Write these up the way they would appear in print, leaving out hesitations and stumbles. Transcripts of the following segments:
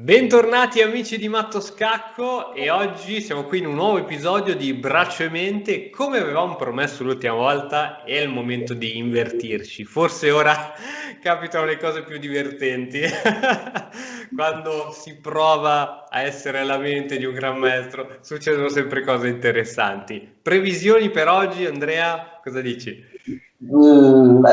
Bentornati amici di Matto Scacco e oggi siamo qui in un nuovo episodio di Braccio e Mente. Come avevamo promesso l'ultima volta, è il momento di invertirci. Forse ora capitano le cose più divertenti. Quando si prova a essere la mente di un gran maestro, succedono sempre cose interessanti. Previsioni per oggi, Andrea? Cosa dici?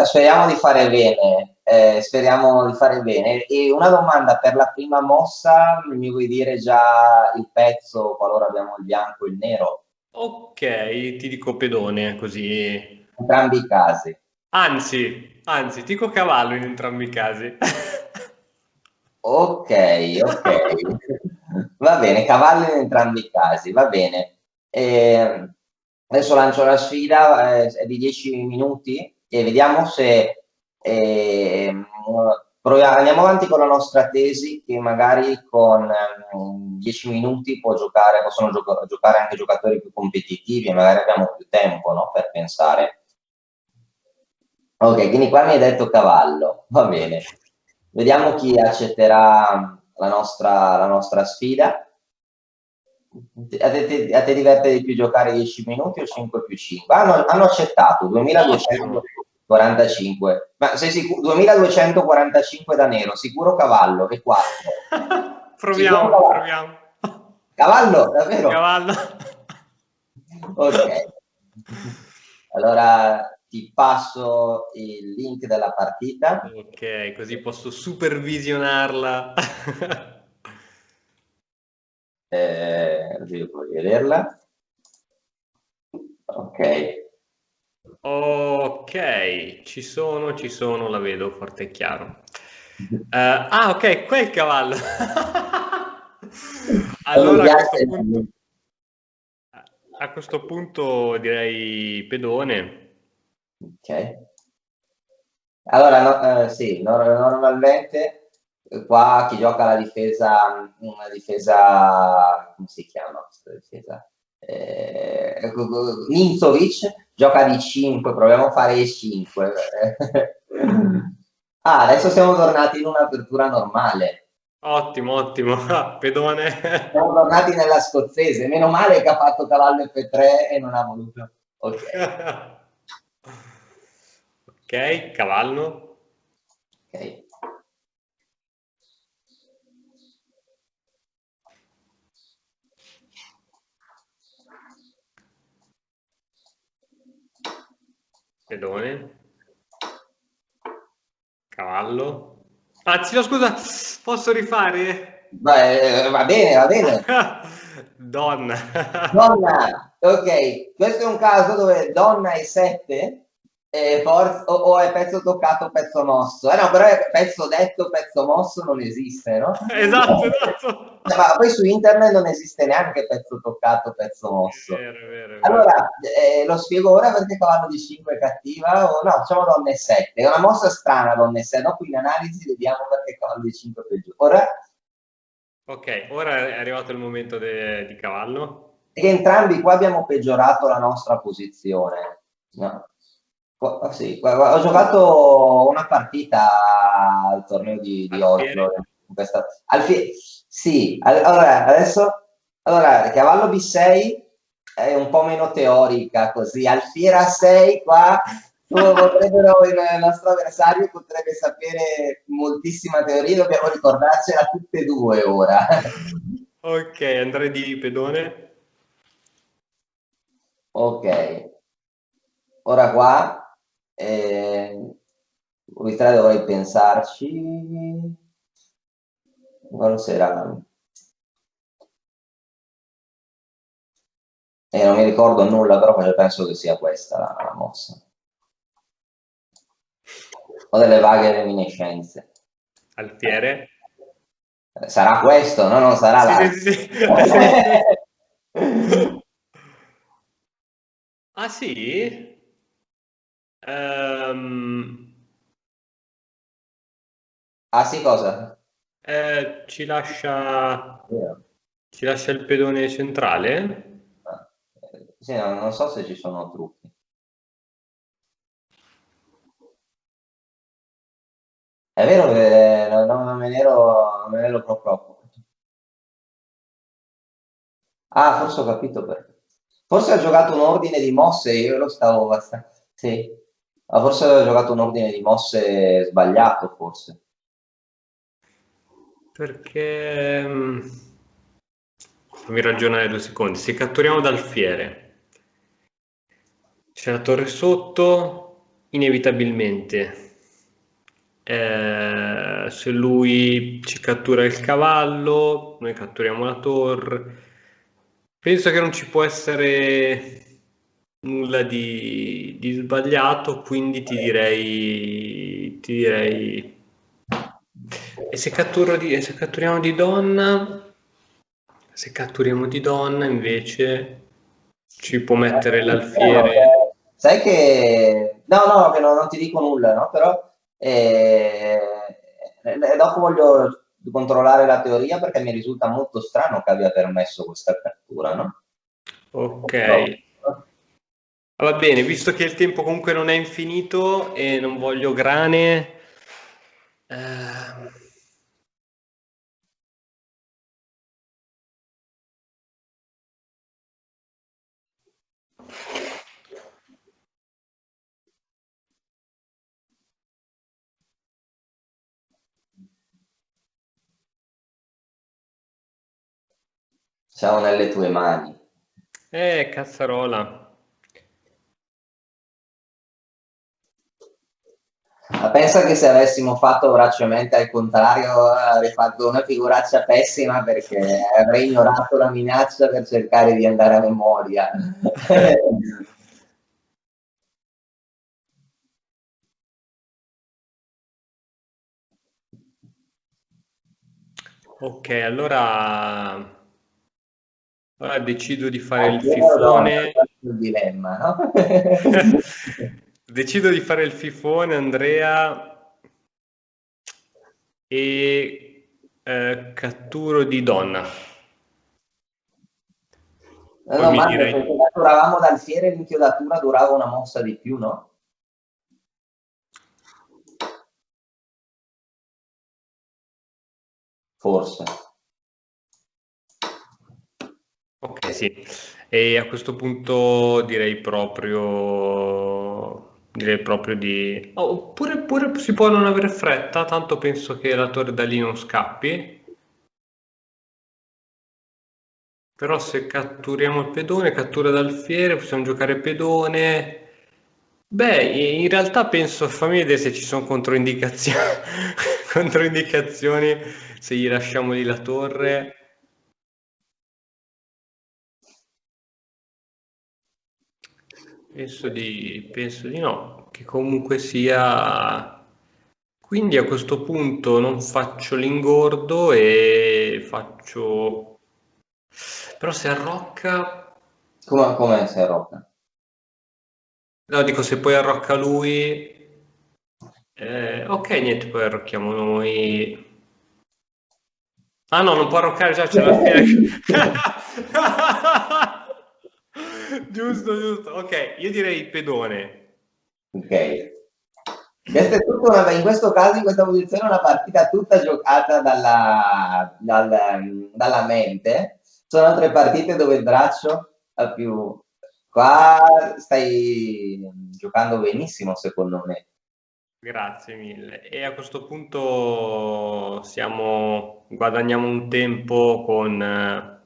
Speriamo di fare bene, speriamo di fare bene. E una domanda per la prima mossa, mi vuoi dire già il pezzo, qualora abbiamo il bianco e il nero? Ok, ti dico pedone così. Entrambi i casi. Anzi, dico cavallo in entrambi i casi. Ok, ok. Va bene, cavallo in entrambi i casi, va bene. Adesso lancio la sfida, è di 10 minuti e vediamo se andiamo avanti con la nostra tesi che magari con 10 minuti possono giocare anche giocatori più competitivi e magari abbiamo più tempo, no, per pensare. Ok, quindi qua mi hai detto cavallo, va bene. Vediamo chi accetterà la nostra sfida. A te diverte di più giocare 10 minuti o 5 più 5? Hanno accettato Ottimo. 2245. Ma sei sicuro? 2245 da nero, sicuro cavallo e 4. Sicuro Proviamo, cavallo? proviamo. Cavallo, davvero? Cavallo. Ok. Allora ti passo il link della partita. Ok, così posso supervisionarla. Così puoi vederla. Ok. Ok, ci sono, la vedo forte e chiaro. Ok, qua è il cavallo. Non mi Allora piace. a questo punto direi pedone. Ok. Allora, sì, normalmente qua chi gioca la difesa, una difesa, come si chiama questa difesa? Ninzovic gioca di 5, proviamo a fare i 5. Ah, adesso siamo tornati in un'apertura normale. Ottimo, ottimo. Pedone. Siamo tornati nella scozzese. Meno male che ha fatto cavallo F3 e non ha voluto. Ok, Ok, cavallo, ok. pedone, cavallo. Anzi, no, scusa, posso rifare? Va bene, va bene. Donna. Donna, ok, questo è un caso dove donna è 7 o è pezzo toccato, pezzo mosso. No, però è pezzo detto, pezzo mosso non esiste, no? Esatto, esatto. Ma poi su internet non esiste neanche pezzo toccato, pezzo È mosso. vero, è vero, è vero. Allora, lo spiego ora perché cavallo di 5 è cattiva, o no, facciamo donna e 7. È una mossa strana donna e 7, dopo in analisi vediamo perché cavallo di 5 è peggio. Ora Ok, ora è arrivato il momento di cavallo. che entrambi qua abbiamo peggiorato la nostra posizione. No. Sì, ho giocato una partita al torneo di Oslo. Alfiere. Sì, allora adesso cavallo B6 è un po' meno teorica così. Alfiera a 6 qua il nostro avversario potrebbe sapere moltissima teoria, dobbiamo ricordarcela tutte e due ora. Ok, andrei di pedone. Ok, ora qua, voi tre dovrei pensarci. Non sarà. Non mi ricordo nulla, però penso che sia questa la mossa. Ho delle vaghe reminiscenze. Alfiere. Sarà questo, no? Non sarà Sì, sì, l'altro. sì, sì. Ah sì? Ehm, Ah sì, cosa? eh, ci lascia, ci lascia il pedone centrale? Sì, non so se ci sono trucchi. È vero che non me ne ero proprio accorto. Ah, forse ho capito perché. Forse ha giocato un ordine di mosse, io lo stavo abbastanza... Sì. Ma forse aveva giocato un ordine di mosse sbagliato, forse. Perché... fammi ragionare 2 secondi. Se catturiamo d'alfiere, c'è la torre sotto, inevitabilmente. Se lui ci cattura il cavallo, noi catturiamo la torre. Penso che non ci può essere nulla di sbagliato, quindi ti direi. E se catturiamo di donna, se catturiamo di donna invece ci può mettere l'alfiere. Sai che... No, no, che non ti dico nulla, no? Però dopo voglio controllare la teoria perché mi risulta molto strano che abbia permesso questa cattura, no? Ok. Però- Va bene, visto che il tempo comunque non è infinito e non voglio grane, ehm, Siamo nelle tue mani. cazzarola. Ma pensa che se avessimo fatto bracciamente al contrario avrei fatto una figuraccia pessima perché avrei ignorato la minaccia per cercare di andare a memoria. Ok, allora decido di fare il Alfiere o donna, fifone. questo è il dilemma, no? Decido di fare il fifone, Andrea, e catturo di donna. Poi No, mi Mario, direi. perché catturavamo dal fiere l'inchiodatura durava una mossa di più, no? Forse. Ok, sì. E a questo punto direi proprio di. Oh, oppure si può non avere fretta, tanto penso che la torre da lì non scappi. Però se catturiamo il pedone, cattura d'alfiere, possiamo giocare pedone. Beh, in realtà penso, fammi vedere se ci sono controindicazioni, controindicazioni se gli lasciamo lì la torre. Penso di no, che comunque sia. Quindi a questo punto non faccio l'ingordo e faccio. Però se arrocca. Come sei Rocca? No, dico se poi arrocca lui. Ok, niente, poi arrocchiamo noi. Ah no, non può arroccare, già c'è l'alfiere. Giusto, giusto. Ok, io direi pedone. Ok. Questa è tutta in questo caso, in questa posizione, una partita tutta giocata dalla mente. Sono altre partite dove il braccio ha più... Qua stai giocando benissimo, secondo me. Grazie mille. E a questo punto guadagniamo un tempo con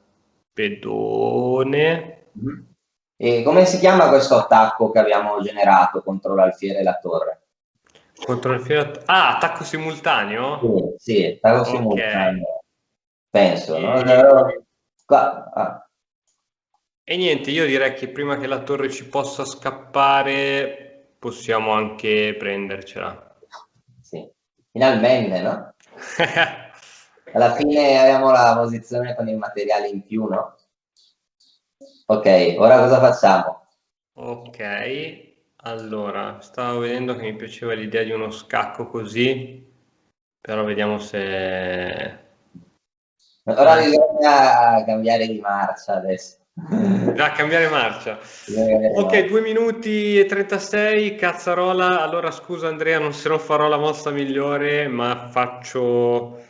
pedone. Mhm. E come si chiama questo attacco che abbiamo generato contro l'Alfiere e la Torre? Contro il filo. Ah, attacco simultaneo? Sì, sì, attacco Ok. simultaneo, penso, no? E, Ah, e niente, io direi che prima che la torre ci possa scappare, possiamo anche prendercela. sì, finalmente, no? Alla fine abbiamo la posizione con il materiale in più, no? Ok, ora cosa facciamo? Ok, allora, stavo vedendo che mi piaceva l'idea di uno scacco così, però vediamo se. Ora Ah, bisogna cambiare di marcia adesso. già cambiare marcia. Bisogna cambiare Ok, marcia. 2 minuti e 36, cazzarola. Allora scusa Andrea, non se non farò la mossa migliore, ma faccio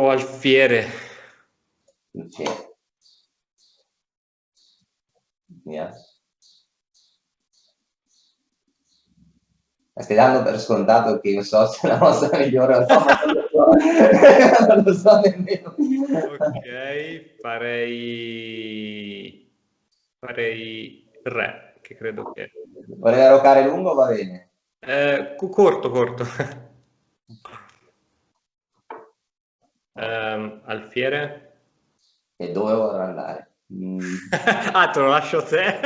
alfiere. Alfiere. Via. Stai dando per scontato che io so se è la mossa migliore o no, ma non lo so, non lo so nemmeno. Ok, farei re, che credo che... Voleva rocare lungo, va bene. Corto, corto. Alfiere? E dove vorrà andare? Ah, te lo lascio a te.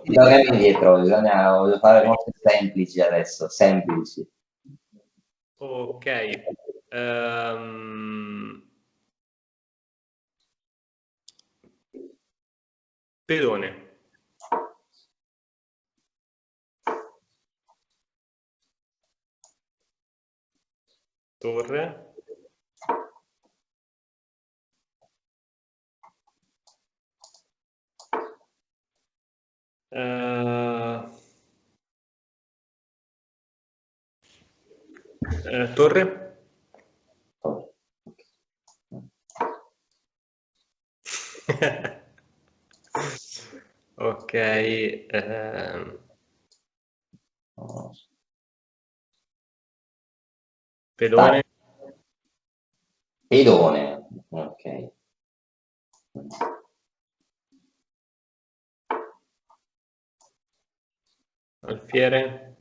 Torniamo indietro, voglio fare mosse semplici adesso, semplici. Ok. Ehm, Pedone. Torre. Torre. Ok. Dai, Pedone. pedone, ok. Alfiere.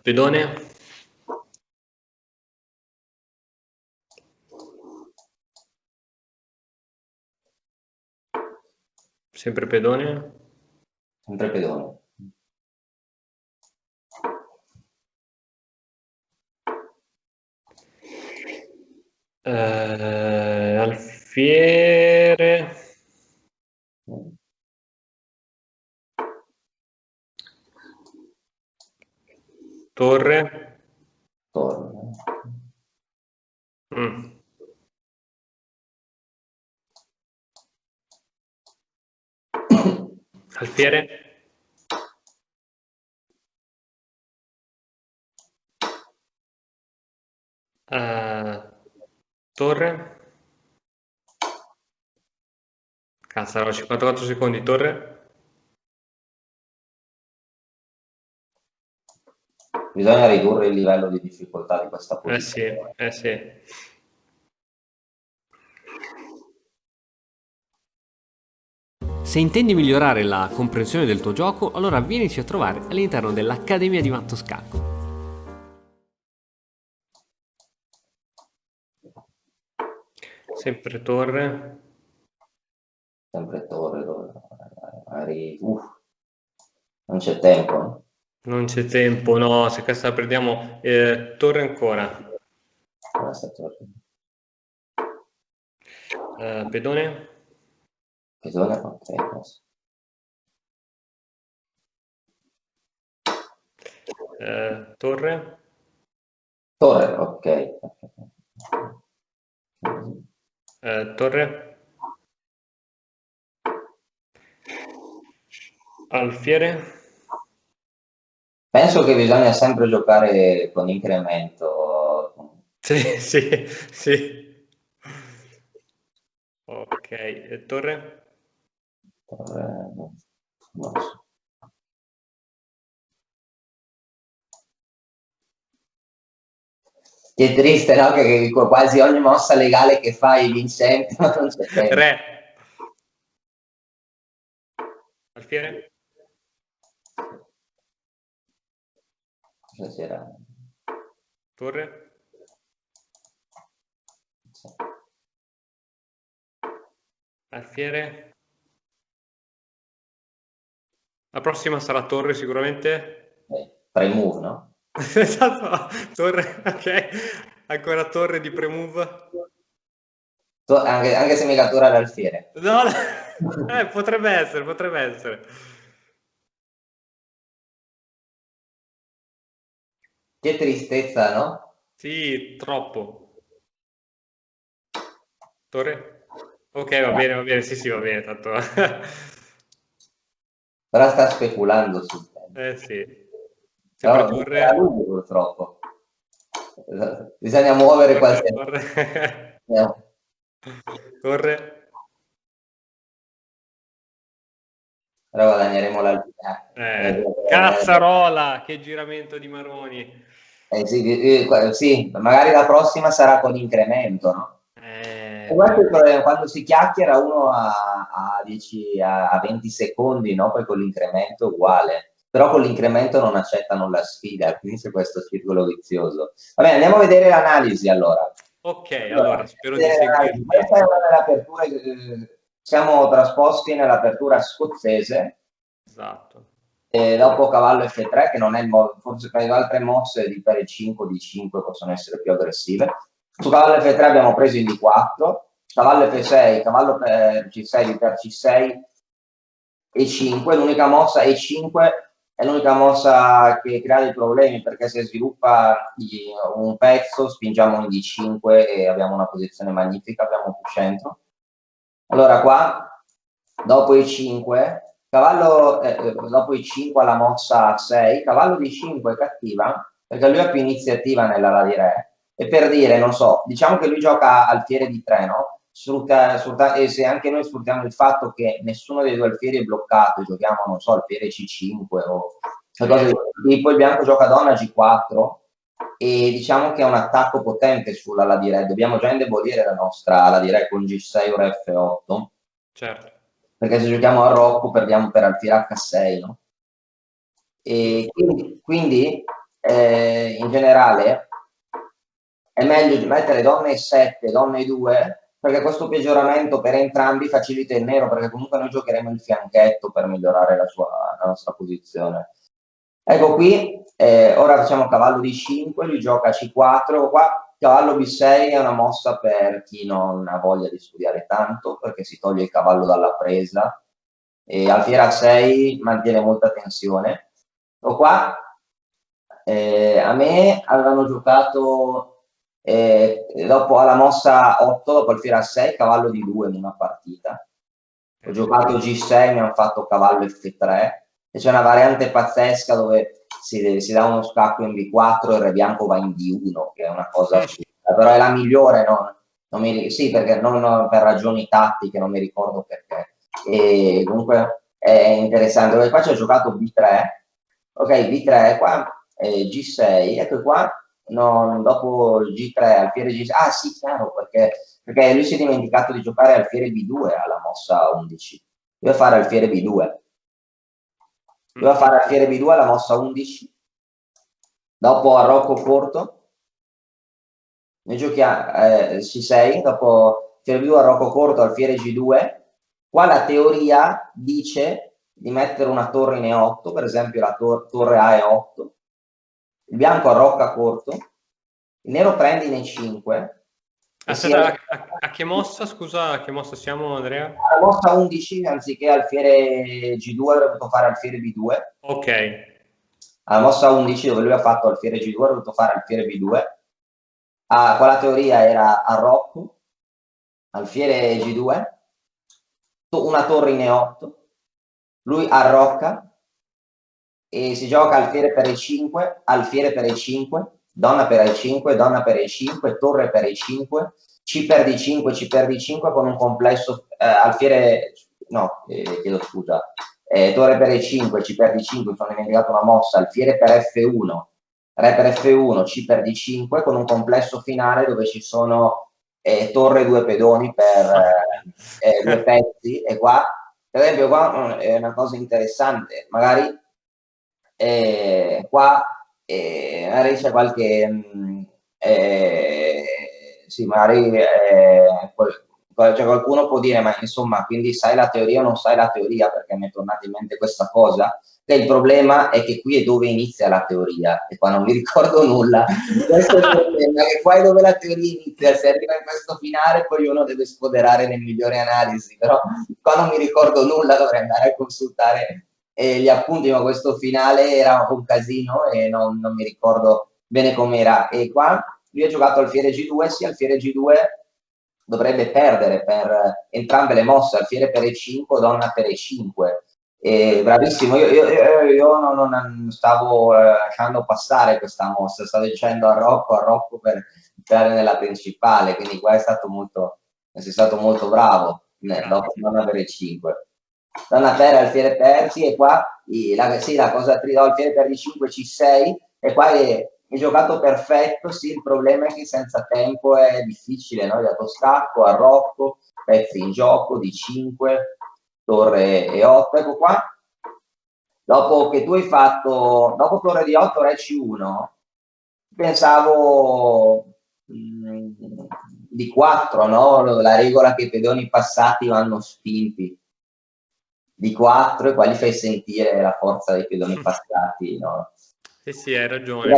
Pedone. Sempre pedone. Sempre pedone. Alfiere. Torre. Torre. Mm. Alfiere. Torre. Cazzo, avevo 54 secondi. Torre. Bisogna ridurre il livello di difficoltà di questa Eh sì, posizione. eh sì. Se intendi migliorare la comprensione del tuo gioco, allora vienici a trovare all'interno dell'Accademia di Matto Scacco. Sempre torre. Sempre torre, dove magari, non c'è tempo. Non c'è tempo, no, se questa la perdiamo, torre ancora. Questa torre. Pedone. Pedone, ok. Adesso. Torre. Torre, ok. Torre. Alfiere. Penso che bisogna sempre giocare con incremento. Sì, sì, sì. Ok, torre. Torre, non lo so. Che triste, no? Che quasi ogni mossa legale che fai è vincente, ma non c'è tempo. Re. Alfiere. Cosa c'era? Torre. Alfiere. La prossima sarà torre sicuramente. Pre-move, no? Esatto, torre, ok. Ancora torre di pre-move. Anche se mi cattura l'alfiere. No, no. Potrebbe essere, potrebbe essere. Che tristezza, no? Sì, troppo. Torre. Ok, va bene, sì, va bene, tanto... Però sta speculando sul tempo. sì. Sempre Però non sarà torre. lui purtroppo. Bisogna muovere Torre, qualche... torre. No. Torre. Però guadagneremo l'alpina. Cazzarola, che giramento di Maroni. Sì, sì, magari la prossima sarà con incremento, no? E questo è il Però... problema, quando si chiacchiera uno a 10, a 20 secondi, no? Poi con l'incremento è uguale, però con l'incremento non accettano la sfida, quindi c'è questo circolo vizioso. Va bene, andiamo a vedere l'analisi allora. Ok, Allora, allora spero di questa è seguirti. una delle aperture, siamo trasposti nell'apertura scozzese, Esatto. dopo cavallo F3, che non è forse tra le altre mosse di per 5 o di 5 possono essere più aggressive. Su cavallo F3 abbiamo preso in D4, cavallo F6, cavallo per C6, di per C6 e 5. L'unica mossa E5 è l'unica mossa che crea dei problemi, perché se sviluppa un pezzo spingiamo in D5 e abbiamo una posizione magnifica, abbiamo più centro. Allora qua, dopo E5, cavallo, dopo E5 alla mossa 6, cavallo D5 è cattiva, perché lui ha più iniziativa nell'ala di re, e per dire, non so, diciamo che lui gioca alfiere di 3, no? E se anche noi sfruttiamo il fatto che nessuno dei due alfieri è bloccato, giochiamo, non so, alfiere C5 o qualcosa di questo tipo, il bianco gioca donna G4, e diciamo che è un attacco potente sull'ala di re. Dobbiamo già indebolire la nostra ala di re con G6 o F8, Certo. perché se giochiamo a Rocco perdiamo per alfiere H6, no? E quindi in generale è meglio mettere donne e 7, donne e 2, perché questo peggioramento per entrambi facilita il nero, perché comunque noi giocheremo il fianchetto per migliorare la nostra posizione. Ecco qui, ora facciamo cavallo di 5, lui gioca C4, qua cavallo B6 è una mossa per chi non ha voglia di studiare tanto, perché si toglie il cavallo dalla presa, e alfiere A6 mantiene molta tensione. O qua, a me avevano giocato dopo alla mossa 8, dopo alfiere A6, cavallo di 2 in una partita. Ho giocato G6, mi hanno fatto cavallo F3, e c'è una variante pazzesca dove si dà uno scacco in B4 e il re bianco va in D1, che è una cosa assurda, però è la migliore, no? Sì, perché non per ragioni tattiche, non mi ricordo perché. E comunque è interessante, perché qua c'è giocato B3, ok, B3, qua G6, ecco qua, dopo G3, alfiere G6, ah sì, chiaro, perché lui si è dimenticato di giocare alfiere B2 alla mossa 11, deve fare alfiere B2. Doveva fare alfiere B2 alla mossa 11, dopo arrocco corto, noi giochiamo C6, dopo alfiere B2 arrocco corto, alfiere G2, qua la teoria dice di mettere una torre in E8, per esempio la torre A è 8, il bianco arrocca corto, il nero prende in E5, Aspetta, a che mossa, scusa, a che mossa siamo, Andrea? alla mossa 11, anziché alfiere G2 avrebbe dovuto fare alfiere B2. Ok. Alla mossa 11, dove lui ha fatto alfiere G2, ha dovuto fare alfiere B2. Qua la teoria era arrocco, alfiere G2, una torre in E8, lui arrocca e si gioca alfiere per E5, alfiere per E5, donna per E5, donna per E5, torre per E5, C per D5, C per D5 con un complesso alfiere, no, chiedo scusa, torre per E5, C per D5, sono dimenticato una mossa, alfiere per F1, re per F1, C per D5 con un complesso finale dove ci sono torre e due pedoni per due pezzi, e qua, per esempio, qua è una cosa interessante, magari qua magari c'è qualche sì, magari cioè qualcuno può dire, ma insomma, quindi sai la teoria o non sai la teoria, perché mi è tornata in mente questa cosa, che il problema è che qui è dove inizia la teoria, e qua non mi ricordo nulla. Questo è il problema, che qua è dove la teoria inizia, se arriva in questo finale poi uno deve sfoderare le migliori analisi, però qua non mi ricordo nulla, dovrei andare a consultare gli appunti, ma questo finale era un casino e non mi ricordo bene com'era. E qua lui ha giocato alfiere G2, sì, alfiere G2 dovrebbe perdere per entrambe le mosse, alfiere per E5, donna per E5. Bravissimo, io non stavo lasciando passare questa mossa, stavo dicendo a Rocco per entrare nella principale, quindi qua sei stato molto bravo, dopo donna per E5. Donna per alfiere per sì, e qua la cosa alfiere per D5 C6, e qua è giocato perfetto. Sì, il problema è che senza tempo è difficile, no? Gli dato scacco, arrocco, pezzi in gioco, D5, torre E8, ecco qua. Dopo che tu hai fatto, dopo torre D8, re C1, pensavo di 4, no? La regola che i pedoni passati vanno spinti di 4, e qua gli fai sentire la forza dei pedoni passati, no? Sì, hai ragione.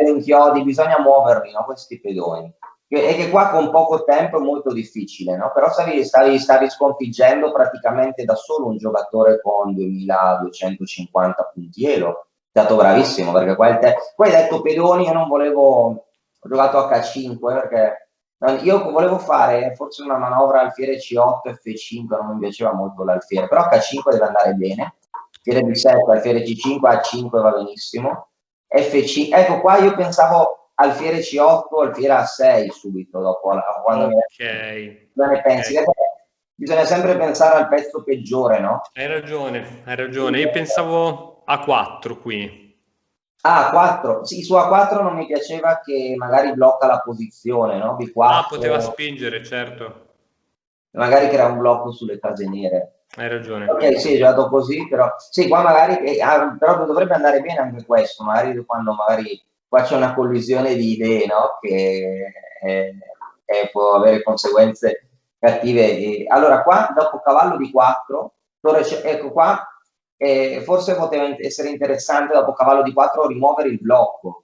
Inchiodi, bisogna muoverli, no? Questi pedoni. E che qua con poco tempo è molto difficile, no? Però stavi sconfiggendo praticamente da solo un giocatore con 2250 punti elo. È stato bravissimo, perché qua poi hai detto pedoni, io non volevo, ho giocato H5 perché io volevo fare forse una manovra alfiere C8, F5, non mi piaceva molto l'alfiere, però H5 deve andare bene, alfiere B7, alfiere C5, A5 va benissimo, F5, ecco qua io pensavo alfiere C8, alfiere A6 subito dopo, quando ne pensi? Bisogna sempre pensare al pezzo peggiore, no? Hai ragione, io pensavo A4 qui. A4, sì, su A4 non mi piaceva che magari blocca la posizione, no? B4. Poteva spingere, certo. Magari crea un blocco sulle case nere. Hai ragione. Ok, sì, è giocato così, però sì, qua magari però dovrebbe andare bene anche questo, magari quando qua c'è una collisione di idee, no? Che può avere conseguenze cattive. Allora, qua dopo cavallo di 4, ecco qua, forse poteva essere interessante dopo cavallo di 4 rimuovere il blocco,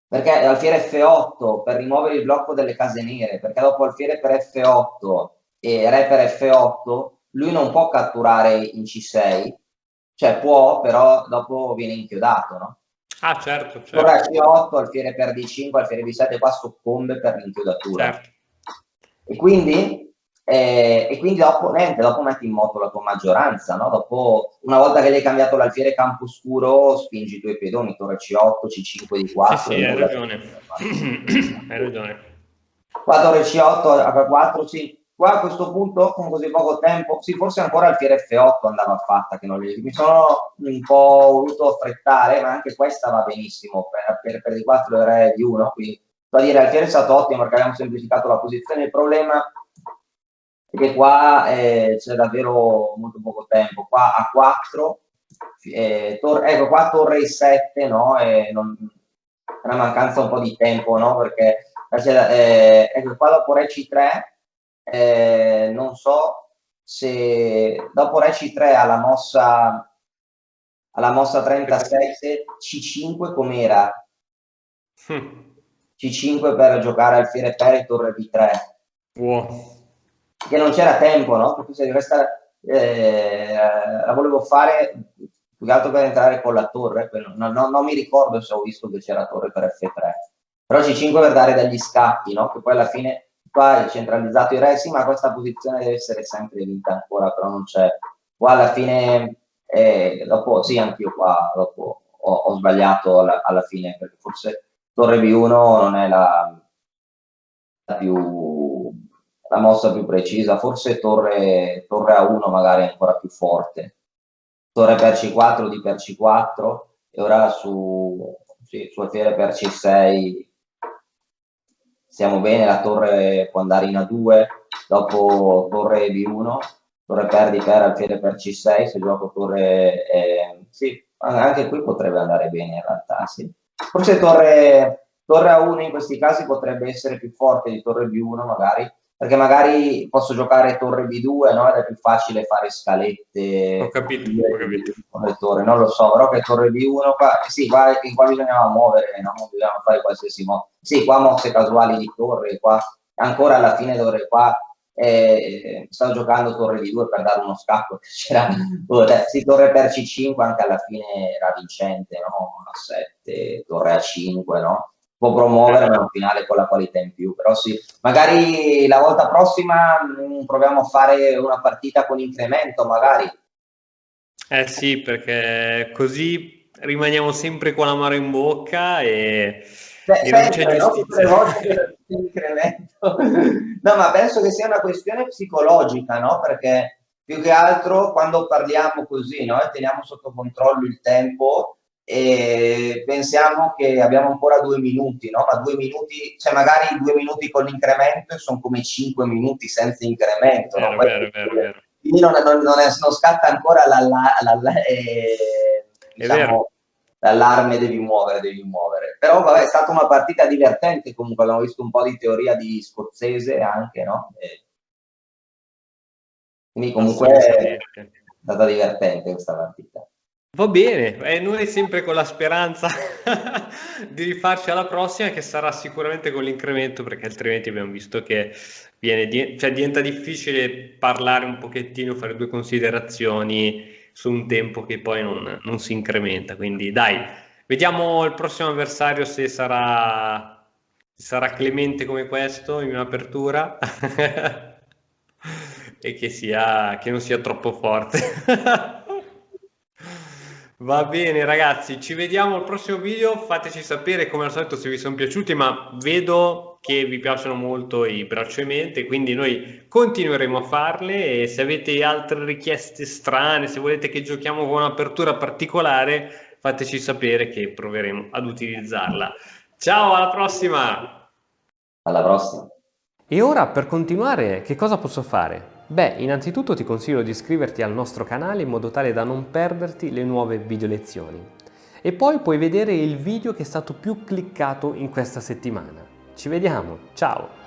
perché alfiere F8 per rimuovere il blocco delle case nere, perché dopo alfiere per F8 e re per F8 lui non può catturare in C6, cioè può, però dopo viene inchiodato, no? Ah, certo. Ora C8, alfiere per D5, alfiere B7, qua soccombe per l'inchiodatura. Certo. E quindi dopo metti in moto la tua maggioranza, no? Dopo, una volta che gli hai cambiato l'alfiere campo scuro, spingi i tuoi pedoni, torre C8, C5 di 4. Sì, hai ragione. Hai ragione. Qua torre C8, H4, sì. Qua a questo punto, con così poco tempo, sì, forse ancora alfiere F8 andava fatta, che non mi sono un po' voluto affrettare, ma anche questa va benissimo, per di 4 e re di 1, quindi da dire alfiere è stato ottimo perché abbiamo semplificato la posizione. Il problema è che qua c'è davvero molto poco tempo. Qua a 4, ecco qua torre I7, no? È una mancanza un po' di tempo, no? Perché ecco qua dopo re C3, non so se dopo re C3 alla mossa 37, C5 com'era? C5 per giocare alfiere per e torre B3. Che non c'era tempo, no? Perché se la volevo fare più che altro per entrare con la torre, non mi ricordo se ho visto che c'era torre per F3, però C5 per dare degli scatti, no? Che poi alla fine qua è centralizzato il re, sì, ma questa posizione deve essere sempre vinta ancora, però non c'è. Qua alla fine, dopo, sì, anch'io qua dopo ho sbagliato alla fine, perché forse torre B1 non è la mossa più precisa, forse torre A1 magari è ancora più forte, torre per C4 di per C4, e ora su alfiere per C6 stiamo bene, la torre può andare in A2, dopo torre B1, torre per di per alfiere per C6, se gioco torre sì, anche qui potrebbe andare bene in realtà, sì. Forse torre A1 in questi casi potrebbe essere più forte di torre B1 magari, perché magari posso giocare torre B2, no? Ed è più facile fare scalette. Ho capito. Con le torri, non lo so, però che torre B1 qua, sì, qua bisognava muovere, no? Non bisognava fare qualsiasi mossa. Sì, qua mosse casuali di torre, qua ancora alla fine torre qua. Stavo giocando torre B2 per dare uno scacco, c'era sì, torre per C5 anche alla fine era vincente, no? A7, torre A5, no? può promuovere una finale con la qualità in più. Però sì, magari la volta prossima proviamo a fare una partita con incremento, magari. Eh sì, perché così rimaniamo sempre con l'amaro in bocca e non c'è Sempre, no? Tutte le giustizia. volte che incremento. No, ma penso che sia una questione psicologica, no? Perché più che altro quando parliamo così, no? E teniamo sotto controllo il tempo e pensiamo che abbiamo ancora 2 minuti, no? Ma 2 minuti, cioè magari 2 minuti con l'incremento e sono come 5 minuti senza incremento, no? Vero, vero, vero, vero. Quindi non scatta ancora È vero. diciamo, l'allarme, devi muovere. Però vabbè, è stata una partita divertente, comunque abbiamo visto un po' di teoria di scozzese anche, no? Quindi comunque è Assolutamente. stata divertente questa partita. Va bene, e noi sempre con la speranza di rifarci alla prossima, che sarà sicuramente con l'incremento, perché altrimenti abbiamo visto che cioè diventa difficile parlare un pochettino, fare due considerazioni su un tempo che poi non si incrementa. Quindi dai, vediamo il prossimo avversario se sarà clemente come questo in un'apertura e che non sia troppo forte. Va bene ragazzi, ci vediamo al prossimo video, fateci sapere come al solito se vi sono piaciuti, ma vedo che vi piacciono molto i braccio e mente, quindi noi continueremo a farle e se avete altre richieste strane, se volete che giochiamo con un'apertura particolare, fateci sapere che proveremo ad utilizzarla. Ciao, alla prossima! Alla prossima. E ora per continuare che cosa posso fare? Beh, innanzitutto ti consiglio di iscriverti al nostro canale in modo tale da non perderti le nuove video lezioni. E poi puoi vedere il video che è stato più cliccato in questa settimana. Ci vediamo, ciao!